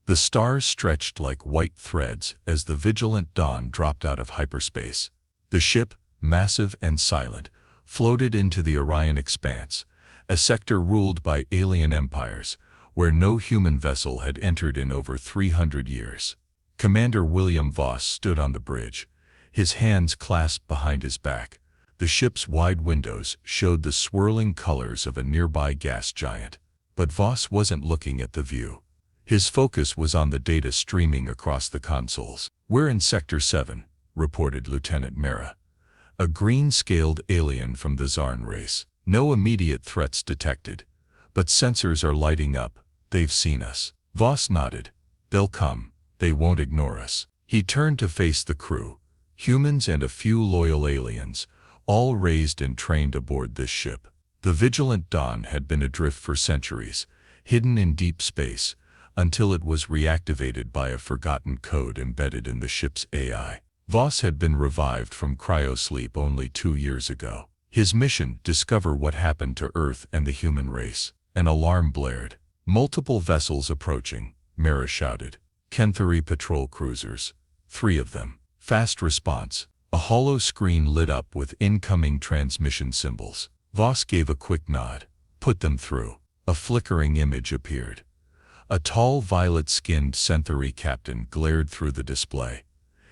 The stars stretched like white threads as the vigilant dawn dropped out of hyperspace. The ship, massive and silent, floated into the Orion expanse, a sector ruled by alien empires, where no human vessel had entered in over 300 years. Commander William Voss stood on the bridge, his hands clasped behind his back. The ship's wide windows showed the swirling colors of a nearby gas giant. But Voss wasn't looking at the view. His focus was on the data streaming across the consoles. "We're in Sector 7, reported Lieutenant Mera, a green-scaled alien from the Zarn race. "No immediate threats detected, but sensors are lighting up. They've seen us." Voss nodded. "They'll come. They won't ignore us." He turned to face the crew, humans and a few loyal aliens, all raised and trained aboard this ship. The vigilant dawn had been adrift for centuries, hidden in deep space, until it was reactivated by a forgotten code embedded in the ship's AI. Voss had been revived from cryosleep only 2 years ago. His mission, discover what happened to Earth and the human race. An alarm blared. "Multiple vessels approaching," Mera shouted. "Kenthari patrol cruisers. 3 of them." Fast response. A hollow screen lit up with incoming transmission symbols. Voss gave a quick nod. "Put them through." A flickering image appeared. A tall, violet-skinned Kenthari captain glared through the display.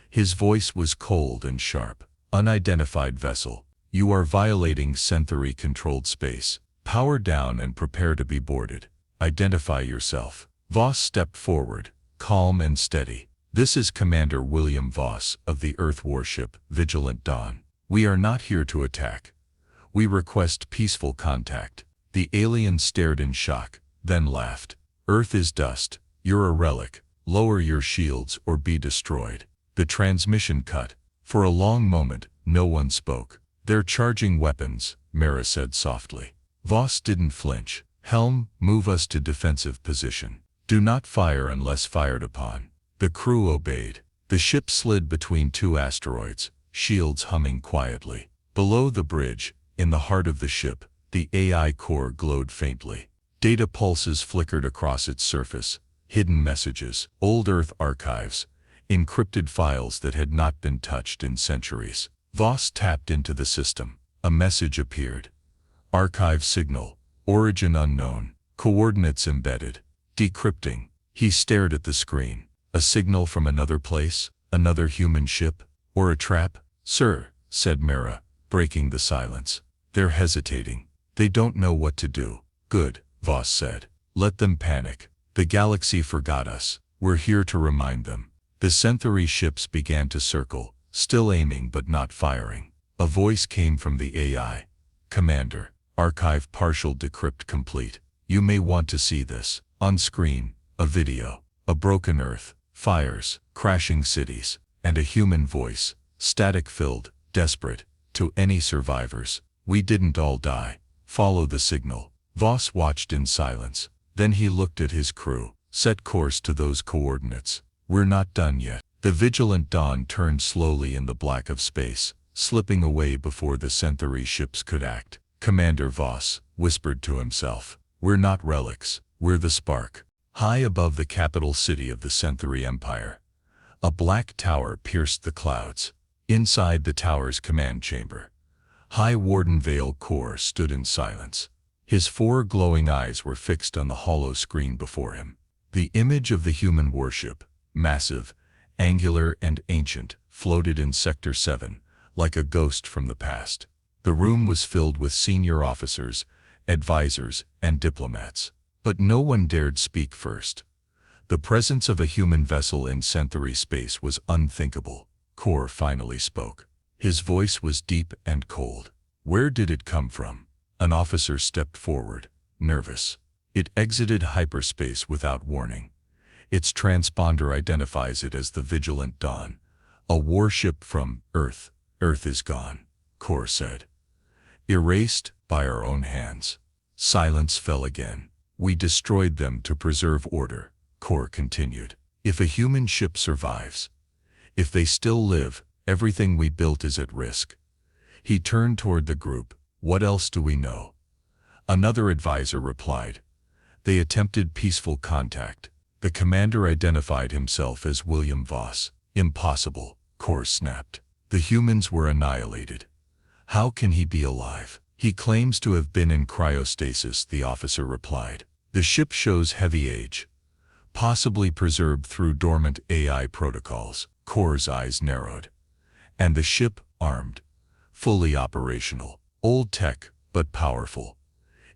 His voice was cold and sharp. "Unidentified vessel. You are violating Kenthari-controlled space. Power down and prepare to be boarded. Identify yourself." Voss stepped forward, calm and steady. "This is Commander William Voss of the Earth warship, Vigilant Dawn. We are not here to attack. We request peaceful contact." The alien stared in shock, then laughed. "Earth is dust. You're a relic. Lower your shields or be destroyed." The transmission cut. For a long moment, no one spoke. "They're charging weapons," Mera said softly. Voss didn't flinch. "Helm, move us to defensive position. Do not fire unless fired upon." The crew obeyed. The ship slid between 2 asteroids, shields humming quietly. Below the bridge, in the heart of the ship, the AI core glowed faintly. Data pulses flickered across its surface, hidden messages, old Earth archives, encrypted files that had not been touched in centuries. Voss tapped into the system. A message appeared. "Archive signal. Origin unknown. Coordinates embedded. Decrypting." He stared at the screen. A signal from another place? Another human ship? Or a trap? "Sir," said Mera, breaking the silence. "They're hesitating. They don't know what to do." "Good," Voss said. "Let them panic. The galaxy forgot us. We're here to remind them." The Kenthari ships began to circle, still aiming but not firing. A voice came from the AI. "Commander, archive partial decrypt complete. You may want to see this." On screen, a video. A broken Earth, fires, crashing cities, and a human voice, static-filled, desperate. "To any survivors, we didn't all die. Follow the signal." Voss watched in silence. Then he looked at his crew. "Set course to those coordinates. We're not done yet." The vigilant dawn turned slowly in the black of space, slipping away before the Kenthari ships could act. Commander Voss whispered to himself, "We're not relics, we're the spark." High above the capital city of the Kenthari Empire, a black tower pierced the clouds. Inside the tower's command chamber, High Warden Vale Kor stood in silence. His 4 glowing eyes were fixed on the hollow screen before him. The image of the human warship, massive, angular and ancient, floated in Sector 7, like a ghost from the past. The room was filled with senior officers, advisors, and diplomats. But no one dared speak first. The presence of a human vessel in Kenthari space was unthinkable. Kor finally spoke. His voice was deep and cold. "Where did it come from?" An officer stepped forward, nervous. "It exited hyperspace without warning. Its transponder identifies it as the Vigilant Dawn, a warship from Earth." "Earth is gone," Kor said. "Erased by our own hands." Silence fell again. "We destroyed them to preserve order," Kor continued. "If a human ship survives, if they still live, everything we built is at risk." He turned toward the group. "What else do we know?" Another advisor replied. "They attempted peaceful contact. The commander identified himself as William Voss. Impossible, Kor snapped. The humans were annihilated. How can he be alive? He claims to have been in cryostasis, the officer replied. The ship shows heavy age, possibly preserved through dormant AI protocols. Kor's eyes narrowed. And the ship, armed, fully operational. Old tech, but powerful.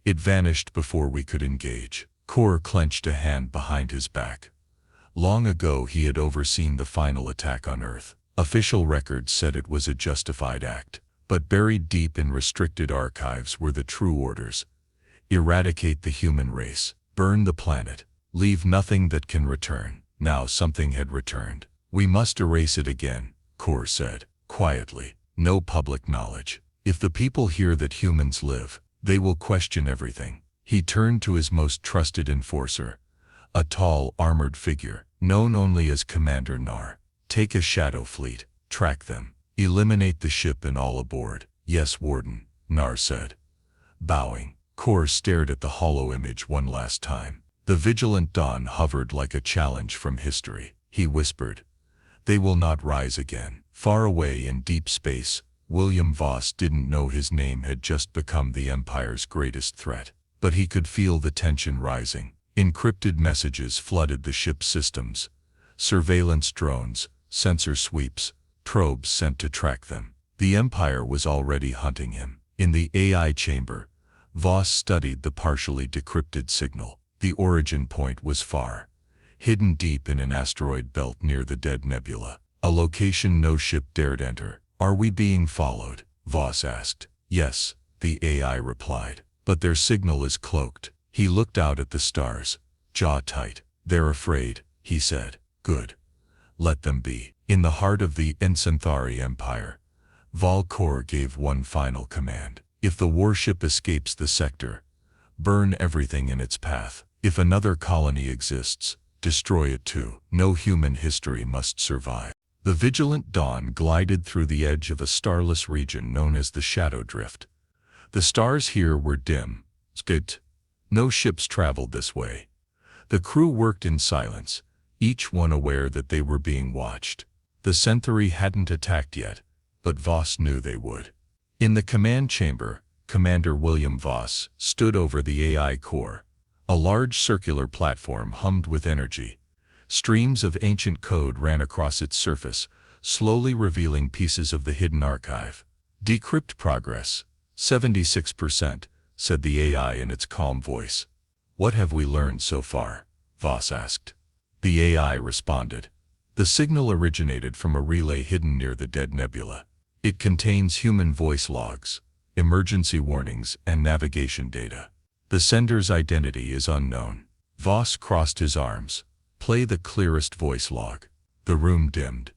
It vanished before we could engage. Kor clenched a hand behind his back. Long ago he had overseen the final attack on Earth. Official records said it was a justified act. But buried deep in restricted archives were the true orders. Eradicate the human race. Burn the planet. Leave nothing that can return. Now something had returned. We must erase it again, Kor said, quietly. No public knowledge. If the people hear that humans live, they will question everything. He turned to his most trusted enforcer, a tall, armored figure, known only as Commander Nar. Take a shadow fleet. Track them. Eliminate the ship and all aboard. Yes, Warden, Nar said. Bowing, Kor stared at the hollow image one last time. The vigilant dawn hovered like a challenge from history. He whispered, "They will not rise again." Far away in deep space, William Voss didn't know his name had just become the Empire's greatest threat. But he could feel the tension rising. Encrypted messages flooded the ship's systems. Surveillance drones, sensor sweeps, probes sent to track them. The Empire was already hunting him. In the AI chamber, Voss studied the partially decrypted signal. The origin point was far, hidden deep in an asteroid belt near the dead nebula, a location no ship dared enter. Are we being followed? Voss asked. Yes, the AI replied. But their signal is cloaked. He looked out at the stars, jaw tight. They're afraid, he said. Good. Let them be. In the heart of the Ensanthari Empire, Kor gave one final command. If the warship escapes the sector, burn everything in its path. If another colony exists, destroy it too. No human history must survive. The vigilant dawn glided through the edge of a starless region known as the Shadow Drift. The stars here were dim, skit. No ships traveled this way. The crew worked in silence, each one aware that they were being watched. The Centauri hadn't attacked yet, but Voss knew they would. In the command chamber, Commander William Voss stood over the AI core. A large circular platform hummed with energy. Streams of ancient code ran across its surface, slowly revealing pieces of the hidden archive. Decrypt progress, 76%, said the AI in its calm voice. What have we learned so far? Voss asked. The AI responded. The signal originated from a relay hidden near the dead nebula. It contains human voice logs, emergency warnings, and navigation data. The sender's identity is unknown. Voss crossed his arms. Play the clearest voice log. The room dimmed.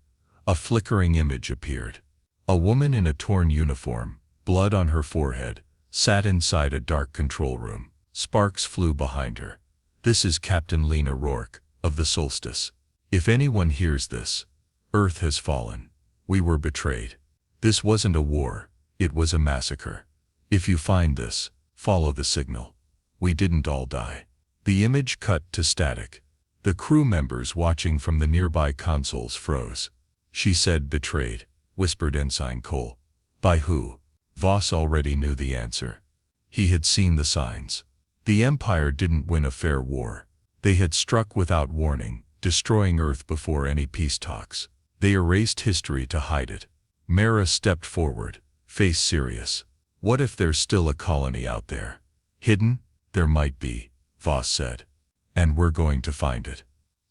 A flickering image appeared. A woman in a torn uniform, blood on her forehead, sat inside a dark control room. Sparks flew behind her. This is Captain Lena Rourke, of the Solstice. If anyone hears this, Earth has fallen. We were betrayed. This wasn't a war, it was a massacre. If you find this, follow the signal. We didn't all die. The image cut to static. The crew members watching from the nearby consoles froze. She said betrayed, whispered Ensign Cole. By who? Voss already knew the answer. He had seen the signs. The Empire didn't win a fair war. They had struck without warning, destroying Earth before any peace talks. They erased history to hide it. Mara stepped forward, face serious. What if there's still a colony out there? Hidden? There might be, Voss said. And we're going to find it.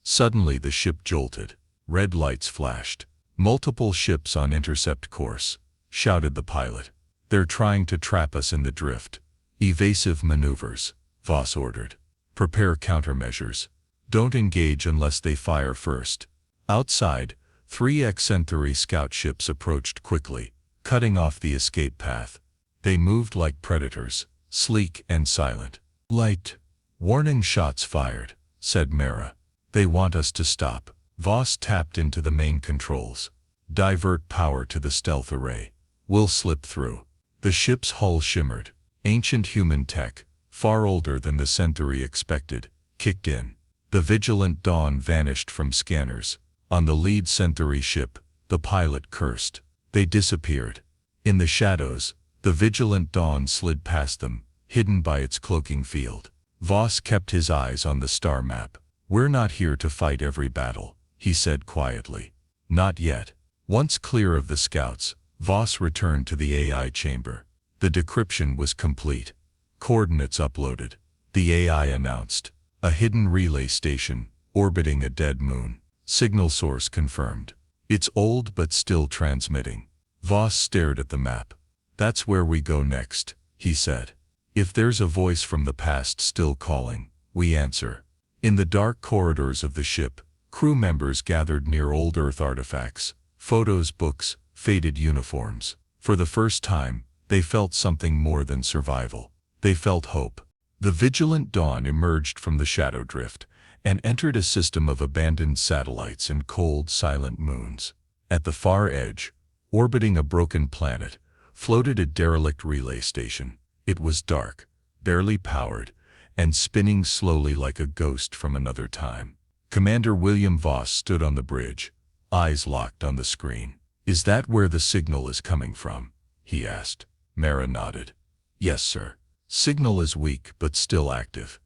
Suddenly the ship jolted. Red lights flashed. Multiple ships on intercept course, shouted the pilot. They're trying to trap us in the drift. Evasive maneuvers, Voss ordered. Prepare countermeasures. Don't engage unless they fire first. Outside, 3 Centauri scout ships approached quickly, cutting off the escape path. They moved like predators, sleek and silent. Light. Warning shots fired, said Mara. They want us to stop. Voss tapped into the main controls. Divert power to the stealth array. We'll slip through. The ship's hull shimmered. Ancient human tech, far older than the Centauri expected, kicked in. The Vigilant Dawn vanished from scanners. On the lead Centauri ship, the pilot cursed. They disappeared. In the shadows, the Vigilant Dawn slid past them, hidden by its cloaking field. Voss kept his eyes on the star map. "We're not here to fight every battle," he said quietly. "Not yet." Once clear of the scouts, Voss returned to the AI chamber. The decryption was complete. Coordinates uploaded. The AI announced, "A hidden relay station, orbiting a dead moon. Signal source confirmed. It's old but still transmitting." Voss stared at the map. "That's where we go next," he said. "If there's a voice from the past still calling, we answer." In the dark corridors of the ship, crew members gathered near old Earth artifacts, photos, books, faded uniforms. For the first time, they felt something more than survival. They felt hope. The Vigilant Dawn emerged from the shadow drift and entered a system of abandoned satellites and cold, silent moons. At the far edge, orbiting a broken planet, floated a derelict relay station. It was dark, barely powered, and spinning slowly like a ghost from another time. Commander William Voss stood on the bridge, eyes locked on the screen. "Is that where the signal is coming from?" he asked. Mara nodded. "Yes, sir. Signal is weak but still active.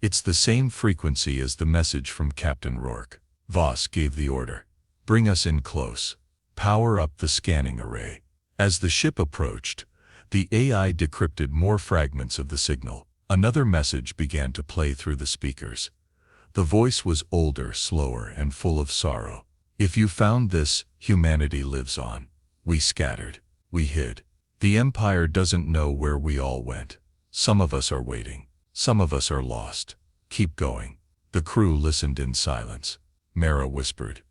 It's the same frequency as the message from Captain Rourke." Voss gave the order. "Bring us in close. Power up the scanning array." As the ship approached, the AI decrypted more fragments of the signal. Another message began to play through the speakers. The voice was older, slower, and full of sorrow. "If you found this, humanity lives on. We scattered. We hid. The Empire doesn't know where we all went. Some of us are waiting. Some of us are lost. Keep going." The crew listened in silence. Mara whispered,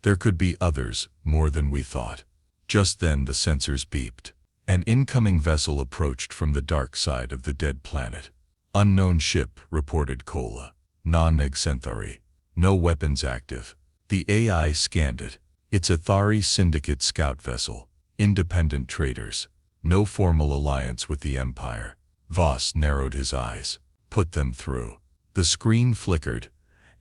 "There could be others, more than we thought." Just then the sensors beeped. An incoming vessel approached from the dark side of the dead planet. "Unknown ship," reported Kola. "Non-Neg Centauri. No weapons active." The AI scanned it. "It's a Thari Syndicate scout vessel. Independent traders. No formal alliance with the Empire." Voss narrowed his eyes. "Put them through." The screen flickered,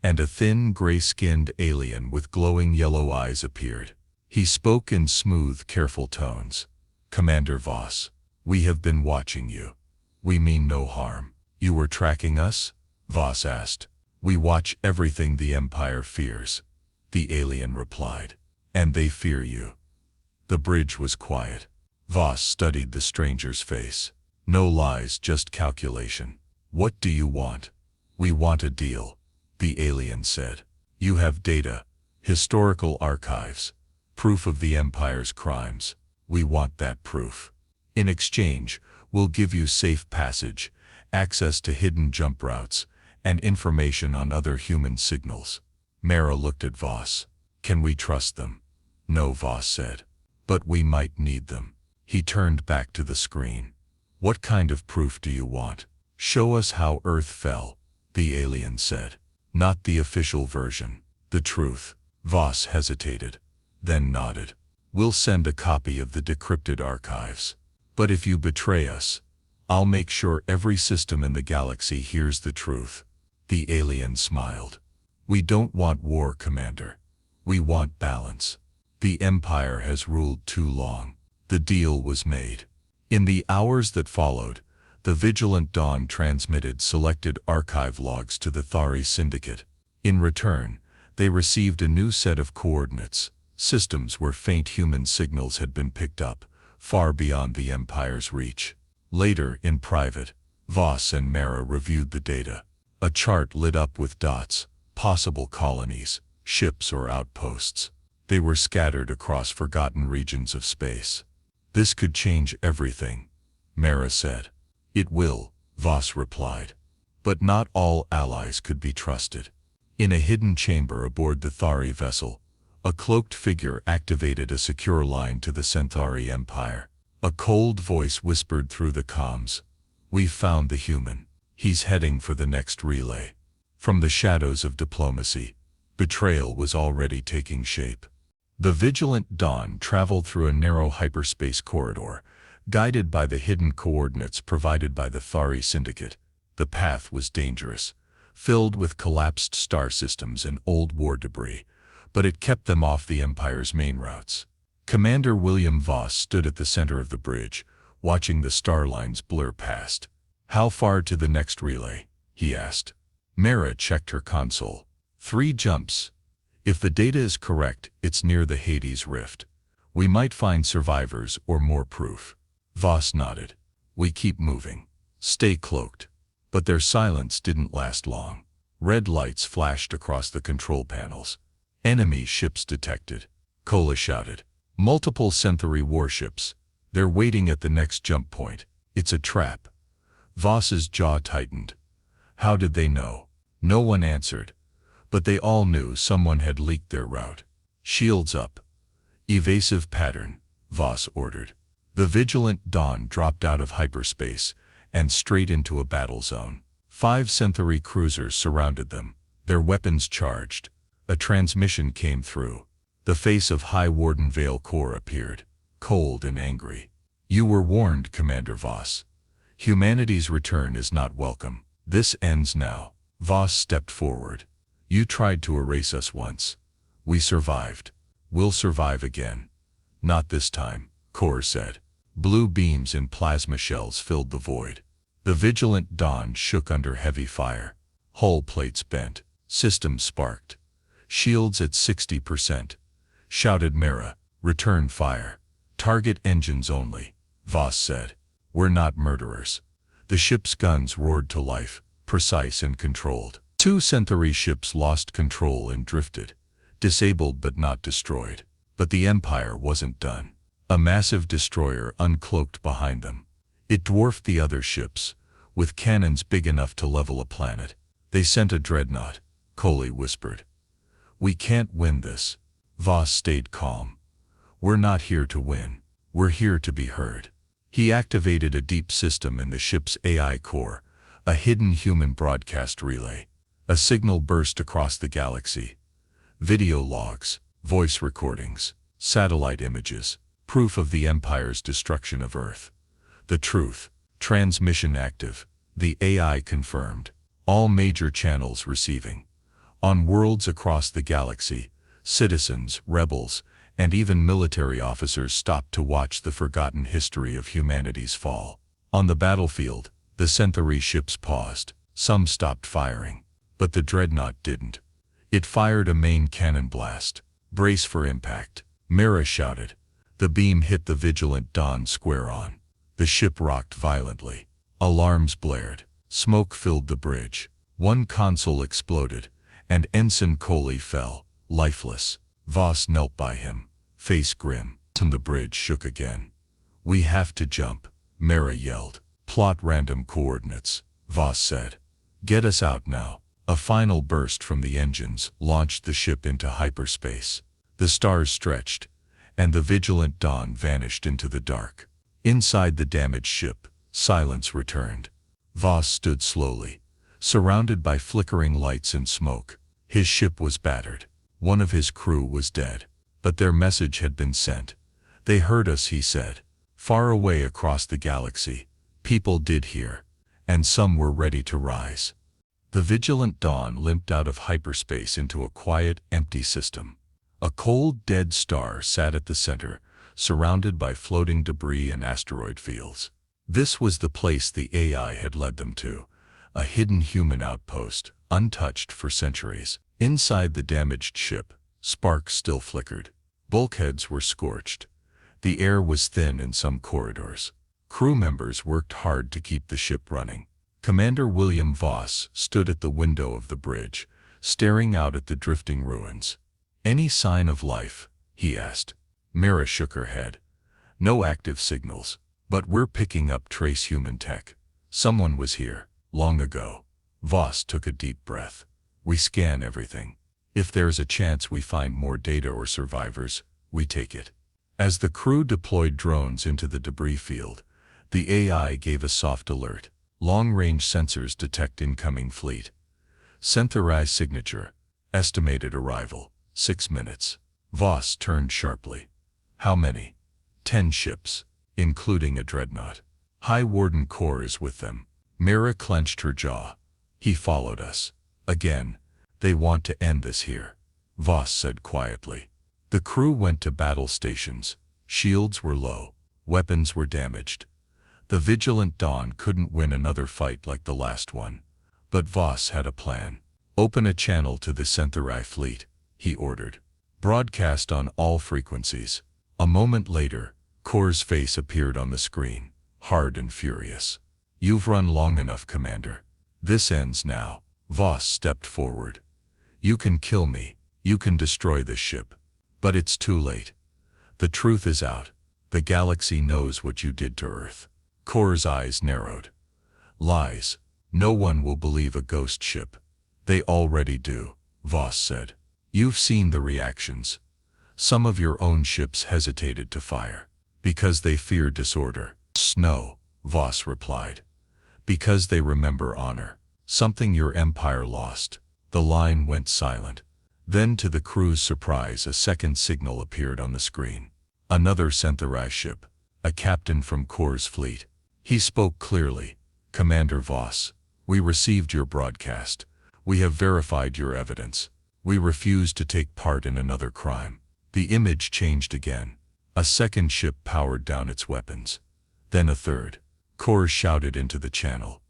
and a thin, gray-skinned alien with glowing yellow eyes appeared. He spoke in smooth, careful tones. "Commander Voss, we have been watching you. We mean no harm." "You were tracking us?" Voss asked. "We watch everything the Empire fears," the alien replied. "And they fear you." The bridge was quiet. Voss studied the stranger's face. "No lies, just calculation." "What do you want?" "We want a deal," the alien said. "You have data, historical archives, proof of the Empire's crimes. We want that proof. In exchange, we'll give you safe passage, access to hidden jump routes, and information on other human signals." Mara looked at Voss. "Can we trust them?" "No," Voss said. "But we might need them." He turned back to the screen. "What kind of proof do you want?" "Show us how Earth fell," the alien said. "Not the official version. The truth." Voss hesitated, then nodded. "We'll send a copy of the decrypted archives. But if you betray us, I'll make sure every system in the galaxy hears the truth." The alien smiled. "We don't want war, Commander. We want balance. The Empire has ruled too long." The deal was made. In the hours that followed, the Vigilant Dawn transmitted selected archive logs to the Thari Syndicate. In return, they received a new set of coordinates, systems where faint human signals had been picked up, far beyond the Empire's reach. Later, in private, Voss and Mara reviewed the data. A chart lit up with dots, possible colonies, ships or outposts. They were scattered across forgotten regions of space. "This could change everything," Mara said. "It will," Voss replied. But not all allies could be trusted. In a hidden chamber aboard the Thari vessel, a cloaked figure activated a secure line to the Centauri Empire. A cold voice whispered through the comms, "We've found the human. He's heading for the next relay." From the shadows of diplomacy, betrayal was already taking shape. The Vigilant Dawn traveled through a narrow hyperspace corridor, guided by the hidden coordinates provided by the Thari Syndicate. The path was dangerous. filled with collapsed star systems and old war debris, but it kept them off the Empire's main routes. Commander William Voss stood at the center of the bridge, watching the star lines blur past. "How far to the next relay?" he asked. Mara checked her console. 3 jumps. If the data is correct, it's near the Hades Rift. We might find survivors or more proof. Voss nodded. "We keep moving. Stay cloaked." But their silence didn't last long. Red lights flashed across the control panels. "Enemy ships detected," Kola shouted. "Multiple Centauri warships. They're waiting at the next jump point. It's a trap." Voss's jaw tightened. How did they know? No one answered. But they all knew someone had leaked their route. "Shields up. Evasive pattern," Voss ordered. The vigilant Dawn dropped out of hyperspace and straight into a battle zone. 5 Centauri cruisers surrounded them, their weapons charged. A transmission came through. The face of High Warden Vale Kor appeared, cold and angry. "You were warned, Commander Voss. Humanity's return is not welcome. This ends now." Voss stepped forward. "You tried to erase us once. We survived. We'll survive again." "Not this time," Kor said. Blue beams and plasma shells filled the void. The vigilant Dawn shook under heavy fire. Hull plates bent. Systems sparked. "Shields at 60%. Shouted Mara. "Return fire. Target engines only," Voss said. "We're not murderers." The ship's guns roared to life, precise and controlled. 2 Centauri ships lost control and drifted, disabled but not destroyed. But the Empire wasn't done. A massive destroyer uncloaked behind them. It dwarfed the other ships, with cannons big enough to level a planet. "They sent a dreadnought," Coley whispered. "We can't win this." Voss stayed calm. "We're not here to win. We're here to be heard." He activated a deep system in the ship's AI core, a hidden human broadcast relay. A signal burst across the galaxy. Video logs, voice recordings, satellite images, proof of the Empire's destruction of Earth. The truth. Transmission active. The AI confirmed. All major channels receiving. On worlds across the galaxy, citizens, rebels, and even military officers stopped to watch the forgotten history of humanity's fall. On the battlefield, the Centauri ships paused. Some stopped firing. But the dreadnought didn't. It fired a main cannon blast. "Brace for impact," Mara shouted. The beam hit the vigilant Dawn square on. The ship rocked violently. Alarms blared. Smoke filled the bridge. One console exploded, and Ensign Coley fell, lifeless. Voss knelt by him, face grim. The bridge shook again. "We have to jump," Mara yelled. "Plot random coordinates," Voss said. "Get us out now." A final burst from the engines launched the ship into hyperspace. The stars stretched, and the vigilant Dawn vanished into the dark. Inside the damaged ship, silence returned. Voss stood slowly, surrounded by flickering lights and smoke. His ship was battered. One of his crew was dead. But their message had been sent. "They heard us," he said. "Far away across the galaxy, people did hear, and some were ready to rise." The vigilant Dawn limped out of hyperspace into a quiet, empty system. A cold, dead star sat at the center, surrounded by floating debris and asteroid fields. This was the place the AI had led them to, a hidden human outpost, untouched for centuries. Inside the damaged ship, sparks still flickered. Bulkheads were scorched. The air was thin in some corridors. Crew members worked hard to keep the ship running. Commander William Voss stood at the window of the bridge, staring out at the drifting ruins. "Any sign of life?" he asked. Mara shook her head. "No active signals, but we're picking up trace human tech. Someone was here, long ago." Voss took a deep breath. "We scan everything. If there's a chance we find more data or survivors, we take it." As the crew deployed drones into the debris field, the AI gave a soft alert. Long-range sensors detect incoming fleet. Centauri signature. Estimated arrival, 6 minutes. Voss turned sharply. "How many?" 10 ships, including a dreadnought. High Warden Kor is with them. Mara clenched her jaw. "He followed us." Again, they want to end this here, Voss said quietly. The crew went to battle stations. Shields were low. Weapons were damaged. The vigilant Dawn couldn't win another fight like the last one. But Voss had a plan. Open a channel to the Centauri fleet, he ordered. Broadcast on all frequencies. A moment later, Kor's face appeared on the screen, hard and furious. You've run long enough, Commander. This ends now. Voss stepped forward. You can kill me. You can destroy this ship. But it's too late. The truth is out. The galaxy knows what you did to Earth. Kor's eyes narrowed. Lies. No one will believe a ghost ship. They already do, Voss said. You've seen the reactions. Some of your own ships hesitated to fire. Because they fear disorder. No, Voss replied. Because they remember honor. Something your empire lost. The line went silent. Then to the crew's surprise a second signal appeared on the screen. Another Centauri ship. A captain from Kor's fleet. He spoke clearly. Commander Voss, we received your broadcast. We have verified your evidence. We refuse to take part in another crime. The image changed again. A second ship powered down its weapons. Then a third. Kor shouted into the channel.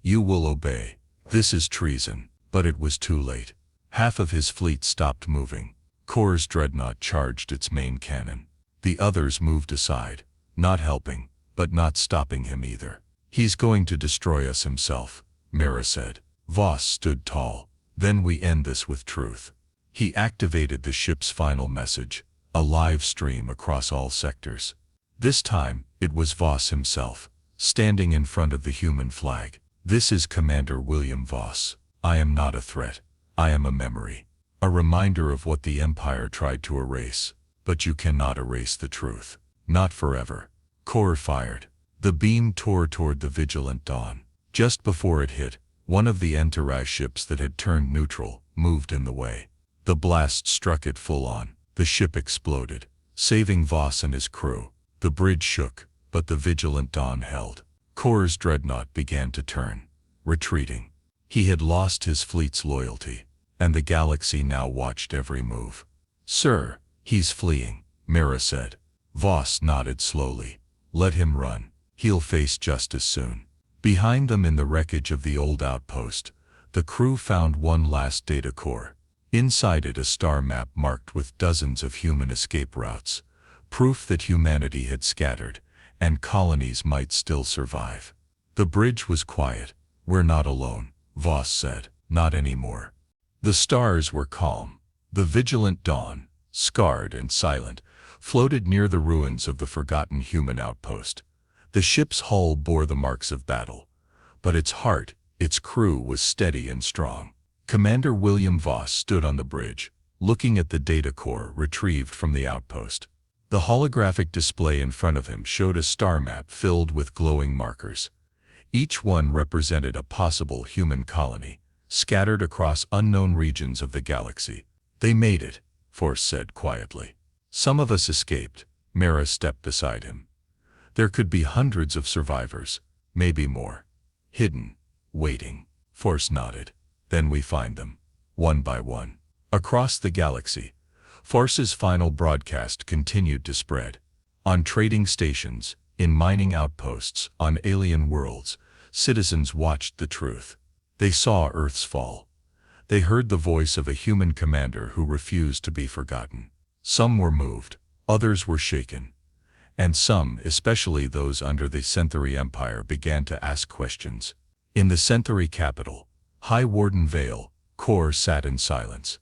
You will obey. This is treason. But it was too late. Half of his fleet stopped moving. Kor's dreadnought charged its main cannon. The others moved aside, not helping, but not stopping him either. He's going to destroy us himself, Mira said. Voss stood tall. Then we end this with truth. He activated the ship's final message, a live stream across all sectors. This time, it was Voss himself, standing in front of the human flag. This is Commander William Voss. I am not a threat. I am a memory. A reminder of what the Empire tried to erase. But you cannot erase the truth. Not forever. Kor fired. The beam tore toward the vigilant Dawn. Just before it hit, one of the Centauri ships that had turned neutral moved in the way. The blast struck it full on. The ship exploded, saving Voss and his crew. The bridge shook, but the vigilant Dawn held. Kor's dreadnought began to turn, retreating. He had lost his fleet's loyalty, and the galaxy now watched every move. Sir, he's fleeing, Mira said. Voss nodded slowly. Let him run. He'll face justice soon. Behind them in the wreckage of the old outpost, the crew found one last data core. Inside it a star map marked with dozens of human escape routes, proof that humanity had scattered, and colonies might still survive. The bridge was quiet. We're not alone, Voss said. Not anymore. The stars were calm. The vigilant Dawn, scarred and silent, floated near the ruins of the forgotten human outpost. The ship's hull bore the marks of battle, but its heart, its crew was steady and strong. Commander William Voss stood on the bridge, looking at the data core retrieved from the outpost. The holographic display in front of him showed a star map filled with glowing markers. Each one represented a possible human colony, scattered across unknown regions of the galaxy. They made it, Force said quietly. Some of us escaped. Mira stepped beside him. There could be hundreds of survivors, maybe more. Hidden, waiting. Force nodded. Then we find them, one by one. Across the galaxy, Force's final broadcast continued to spread. On trading stations, in mining outposts, on alien worlds, citizens watched the truth. They saw Earth's fall. They heard the voice of a human commander who refused to be forgotten. Some were moved, others were shaken. And some, especially those under the Centauri Empire, began to ask questions. In the Centauri capital, High Warden Vale, Kor sat in silence.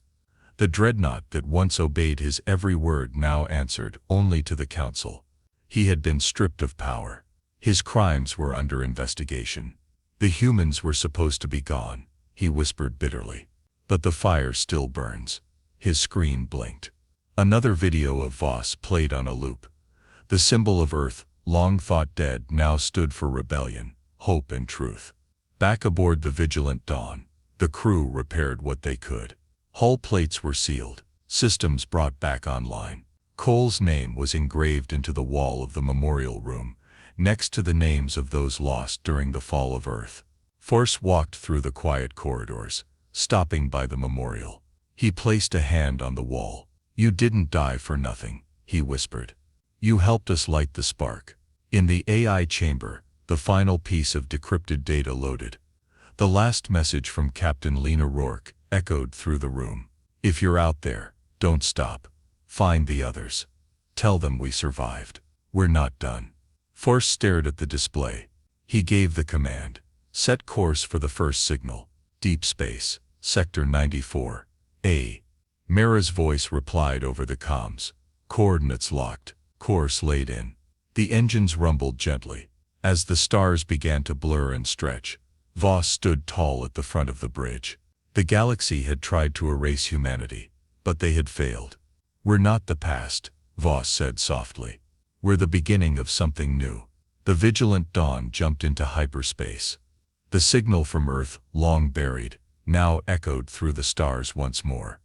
The dreadnought that once obeyed his every word now answered only to the council. He had been stripped of power. His crimes were under investigation. The humans were supposed to be gone, he whispered bitterly. But the fire still burns. His screen blinked. Another video of Voss played on a loop. The symbol of Earth, long thought dead, now stood for rebellion, hope and truth. Back aboard the vigilant Dawn, the crew repaired what they could. Hull plates were sealed, systems brought back online. Cole's name was engraved into the wall of the memorial room, next to the names of those lost during the fall of Earth. Force walked through the quiet corridors, stopping by the memorial. He placed a hand on the wall. "You didn't die for nothing," he whispered. "You helped us light the spark." In the AI chamber, the final piece of decrypted data loaded. The last message from Captain Lena Rourke echoed through the room. "If you're out there, don't stop. Find the others. Tell them we survived. We're not done." Force stared at the display. He gave the command. "Set course for the first signal. Deep space, Sector 94A." Mara's voice replied over the comms. "Coordinates locked. Course laid in." The engines rumbled gently. As the stars began to blur and stretch, Voss stood tall at the front of the bridge. The galaxy had tried to erase humanity, but they had failed. "We're not the past," Voss said softly. "We're the beginning of something new." The vigilant dawn jumped into hyperspace. The signal from Earth, long buried, now echoed through the stars once more.